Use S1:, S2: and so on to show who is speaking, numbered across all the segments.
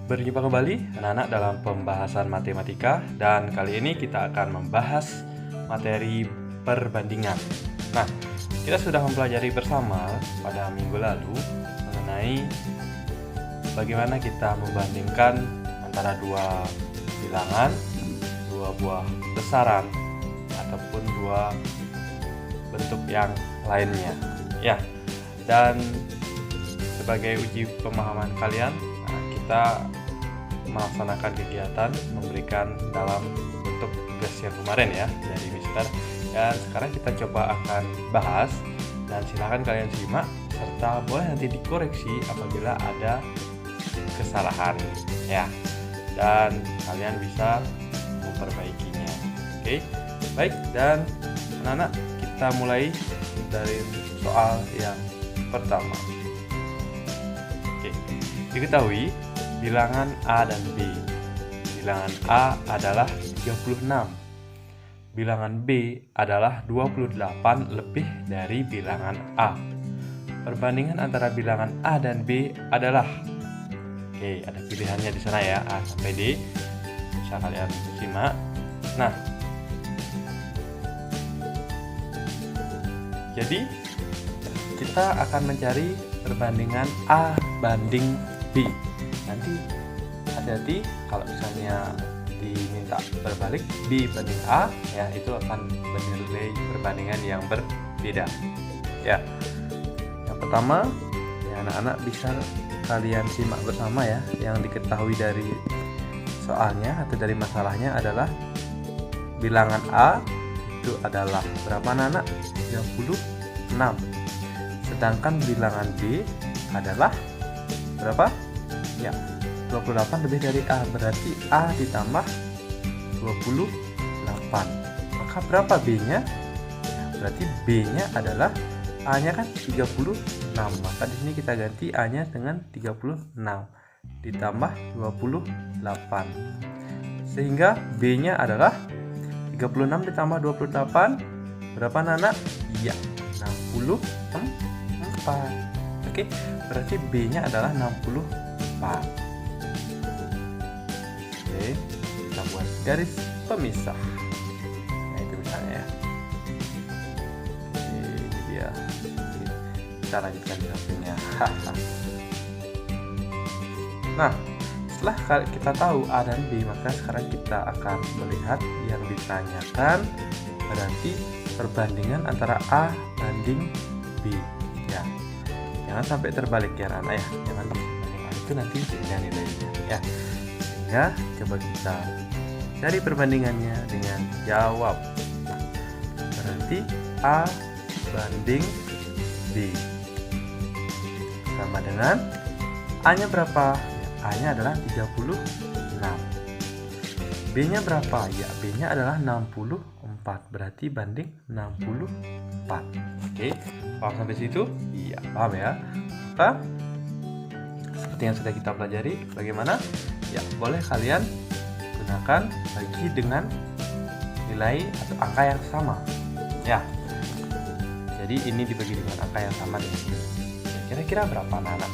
S1: Berjumpa kembali anak-anak dalam pembahasan matematika, dan kali ini kita akan membahas materi perbandingan. Nah, kita sudah mempelajari bersama pada minggu lalu mengenai bagaimana kita membandingkan antara dua bilangan, dua buah besaran, ataupun dua bentuk yang lainnya. Ya, dan sebagai uji pemahaman kalian, kita melaksanakan kegiatan memberikan dalam bentuk tugas yang kemarin ya dari Mister. Dan sekarang kita coba akan bahas, dan silakan kalian simak serta boleh nanti dikoreksi apabila ada kesalahan ya, dan kalian bisa memperbaikinya. Oke, baik, dan anak-anak kita mulai dari soal yang pertama. Oke, diketahui bilangan A dan B. Bilangan A adalah 36. Bilangan B adalah 28 lebih dari bilangan A. Perbandingan antara bilangan A dan B adalah, oke, ada pilihannya di sana ya, A sampai D. Bisa kalian simak. Nah, jadi kita akan mencari perbandingan A banding B. Nanti hati-hati kalau misalnya diminta berbalik B banding A ya, itu akan bernilai perbandingan yang berbeda ya. Yang pertama ya, anak-anak bisa kalian simak bersama ya. Yang diketahui dari soalnya atau dari masalahnya adalah bilangan A itu adalah berapa anak-anak? 36. Sedangkan bilangan B adalah berapa? Ya, 28 lebih dari A, berarti A ditambah 28. Maka berapa B-nya? Berarti B-nya adalah, A-nya kan 36. Maka di sini kita ganti A-nya dengan 36 ditambah 28. Sehingga B-nya adalah 36 ditambah 28. Berapa anak? Iya, 64. Oke, berarti B-nya adalah 64. Oke, kita buat garis pemisah. Nah, itu misalnya ya. Oke, ini dia. Oke, kita lanjutkan di sampingnya. Nah, setelah kita tahu A dan B, maka sekarang kita akan melihat yang ditanyakan, berarti perbandingan antara A banding B ya. Jangan sampai terbalik ya anak ya, jangan dibanding A itu nanti beda nilainya ya. Sehingga coba kita cari perbandingannya dengan jawab. Berarti A banding B sama dengan A nya berapa? Ya, A nya adalah 36. B nya berapa? Ya, B nya adalah 64, berarti banding 64. Oke, paham sampai situ? Iya, paham ya. Maka seperti yang sudah kita pelajari, bagaimana? Ya, boleh kalian gunakan bagi dengan nilai atau angka yang sama. Ya, jadi ini dibagi dengan angka yang sama dengan ini. Ya, kira-kira berapa anak-anak?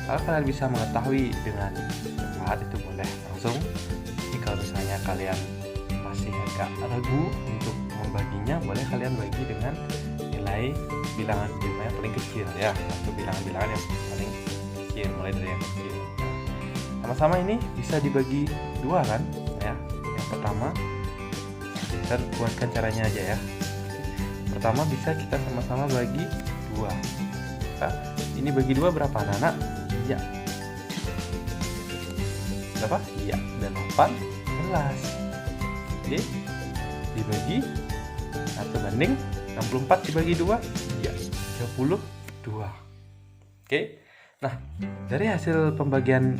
S1: Kalau kalian bisa mengetahui dengan cepat, itu boleh langsung. Jadi kalau misalnya kalian masih agak ragu untuk membaginya, boleh kalian bagi dengan nilai bilangan yang paling kecil ya, atau bilangan-bilangan yang paling kecil, mulai dari yang kecil. Sama-sama ini bisa dibagi dua kan ya. Yang pertama, kita buatkan caranya aja ya. Pertama, bisa kita sama-sama bagi dua. Nah, ini bagi dua berapa anak-anak? Iya, berapa? Iya, dan 18. Oke, dibagi 1 banding 64 dibagi 2, ya 32. Oke, nah dari hasil pembagian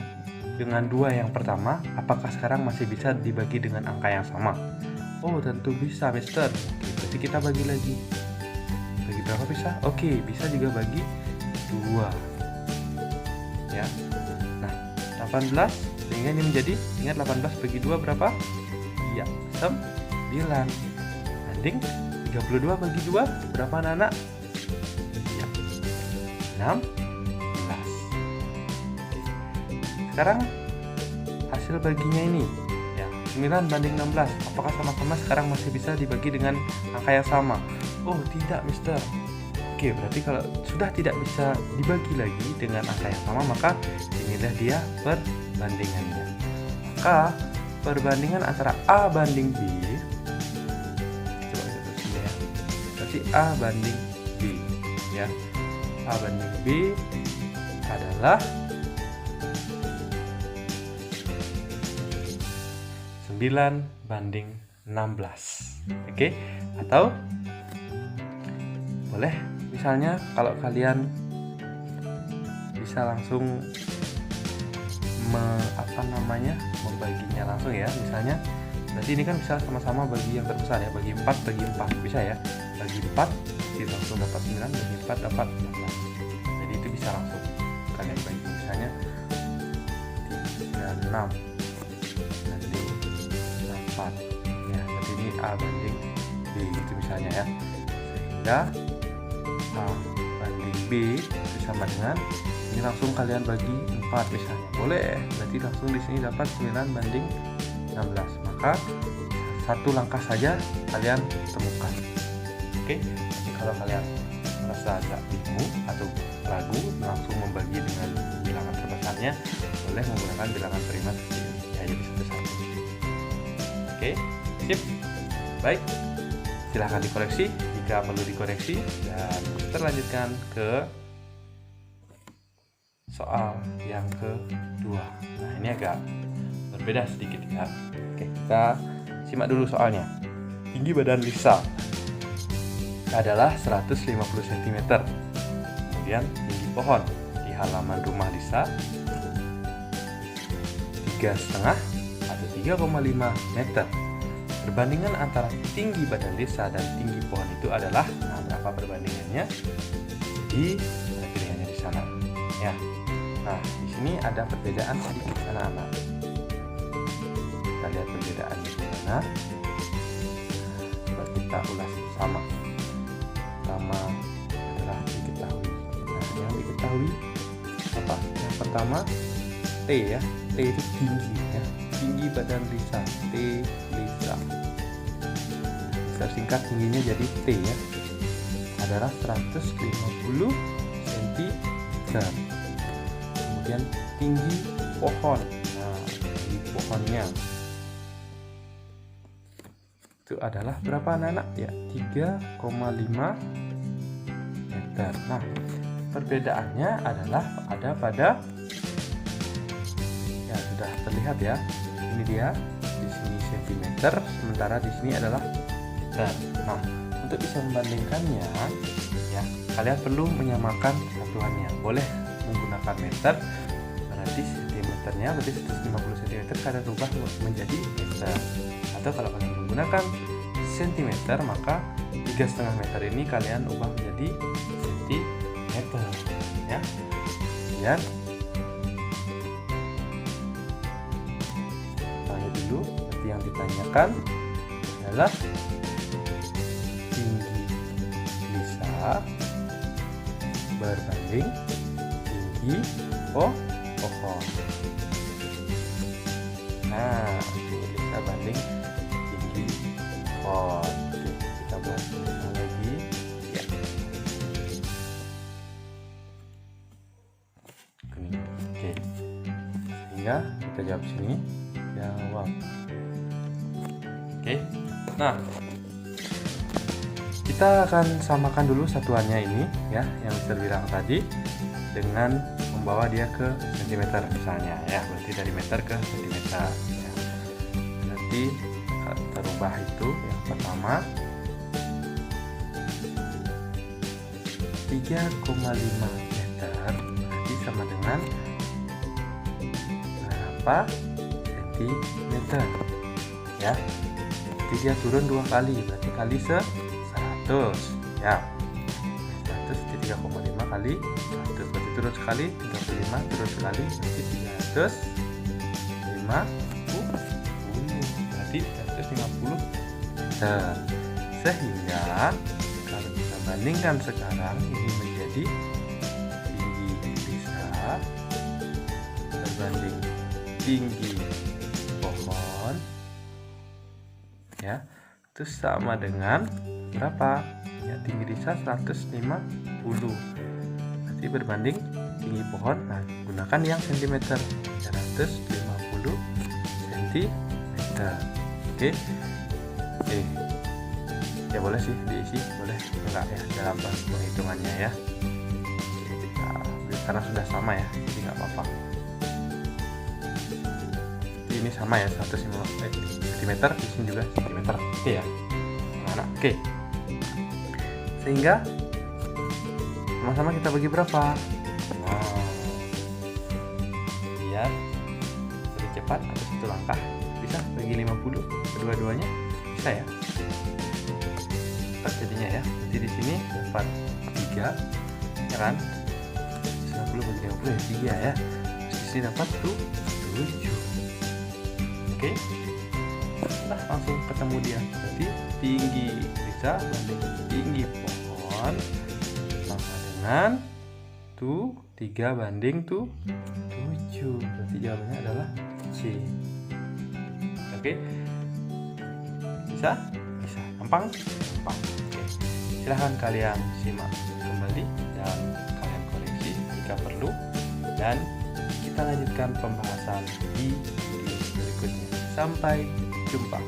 S1: dengan 2 yang pertama, apakah sekarang masih bisa dibagi dengan angka yang sama? Oh, tentu bisa, Mister. Oke, berarti kita bagi lagi. Bagi berapa bisa? Oke, bisa juga bagi 2 ya. Nah, 18, sehingga ini menjadi, ingat 18 bagi 2 berapa? Iya, 9. Banding 32 bagi 2 berapa anak-anak? Iya, 16. Oke, sekarang hasil baginya ini ya 9 banding 16. Apakah sama-sama sekarang masih bisa dibagi dengan angka yang sama? Oh tidak Mister. Oke, berarti kalau sudah tidak bisa dibagi lagi dengan angka yang sama, maka inilah dia perbandingannya. Maka perbandingan antara A banding B, coba kita tulis sini ya. Berarti A banding B ya. A banding B adalah 9 banding 16. Oke, atau boleh misalnya kalau kalian bisa langsung membaginya langsung ya. Misalnya berarti ini kan bisa sama-sama bagi yang terbesar ya, bagi 4 bagi 4 bisa ya. Bagi 4 kita langsung dapat 9, bagi 4 dapat 16. Jadi itu bisa langsung kalian bagi, misalnya 36 banding 4 ya. Berarti ini A banding B gitu misalnya ya. Sehingga A banding B itu sama dengan ini, langsung kalian bagi 4 misalnya. Boleh, berarti langsung di sini dapat 9 banding 16. Maka satu langkah saja kalian temukan. Oke, jadi kalau kalian merasa agak bingung atau ragu langsung membagi dengan bilangan terbesarnya, boleh menggunakan bilangan prima seperti ini ya, jadi satu-satu. Oke, sip. Baik, silahkan dikoreksi jika perlu dikoreksi, dan kita lanjutkan ke soal yang kedua. Nah, ini agak berbeda sedikit ya. Oke, kita simak dulu soalnya. Tinggi badan Lisa adalah 150 cm. Kemudian tinggi pohon di halaman rumah Lisa 3,5 atau 3,5 meter. Perbandingan antara tinggi badan Lisa dan tinggi pohon itu adalah, nah berapa perbandingannya? Jadi ada pilihannya di sana ya. Nah, di sini ada perbedaan sedikit anak-anak. Kita lihat perbedaannya di mana. Coba kita ulas bersama. Pertama adalah diketahui. Nah, yang diketahui apa? Yang pertama T ya. T itu tinggi ya. Tinggi badan Lisa. T Lisa. Kita singkat tingginya jadi T ya. Adalah 150 cm. Kemudian tinggi pohon, nah tinggi pohonnya itu adalah berapa anak-anak ya, 3,5 meter. Nah, perbedaannya adalah ada pada ya, sudah terlihat ya, ini dia di sini cm, sementara di sini adalah meter. Nah, untuk bisa membandingkannya ya, kalian perlu menyamakan satuannya. Boleh menggunakan meter, berarti cm-nya berarti 150 cm kalian rubah menjadi meter. Atau kalau kalian menggunakan cm, maka 3,5 meter ini kalian ubah menjadi cm ya. Kemudian tanya dulu, berarti yang ditanyakan adalah tinggi Lisa berbanding tinggi pohon. Nah, Lisa banding tinggi pohon. Oke, kita buat misal lagi ya. Kuning. Oke, sehingga kita jawab sini jawab. Oke, nah kita akan samakan dulu satuannya ini ya, yang Mister bilang tadi, dengan membawa dia ke cm misalnya ya, berarti dari meter ke cm ya. Berarti kita rubah itu, yang pertama 3,5 meter berarti sama dengan berapa cm ya. Jadi dia turun 2 kali, berarti kali 100 ya. 100 itu 3,5 kali 100, berarti turun sekali. 35 turun sekali, berarti 350, berarti 350 meter. Sehingga kalau kita bandingkan sekarang, ini menjadi tinggi Lisa banding tinggi pohon, ya, itu sama dengan berapa? Ya, tinggi Risa 150. Nanti berbanding tinggi pohon. Nah, gunakan yang cm, 150 cm. Oke. Ya boleh sih diisi, boleh enggak ya dalam penghitungannya ya. Nah, karena sudah sama ya, jadi nggak apa-apa. Jadi ini sama ya, 150 cm, di sini juga cm. Oke ya, anak. Oke. Sehingga sama-sama kita bagi berapa? Nah, lihat lebih cepat atau satu langkah bisa bagi 50 kedua-duanya, bisa ya. Jadinya ya, jadi di sini dapat 3 ya kan, 90 bagi 50 ya 3 ya. Terus di sini dapat 7. Oke, nah langsung ketemu dia. Berarti tinggi Risa banding tinggi pohon sama dengan 3 banding 7. Berarti jawabannya adalah C. Oke, bisa gampang. Oke, silahkan kalian simak kembali dan kalian koreksi jika perlu, dan kita lanjutkan pembahasan di video berikutnya. Sampai jumpa.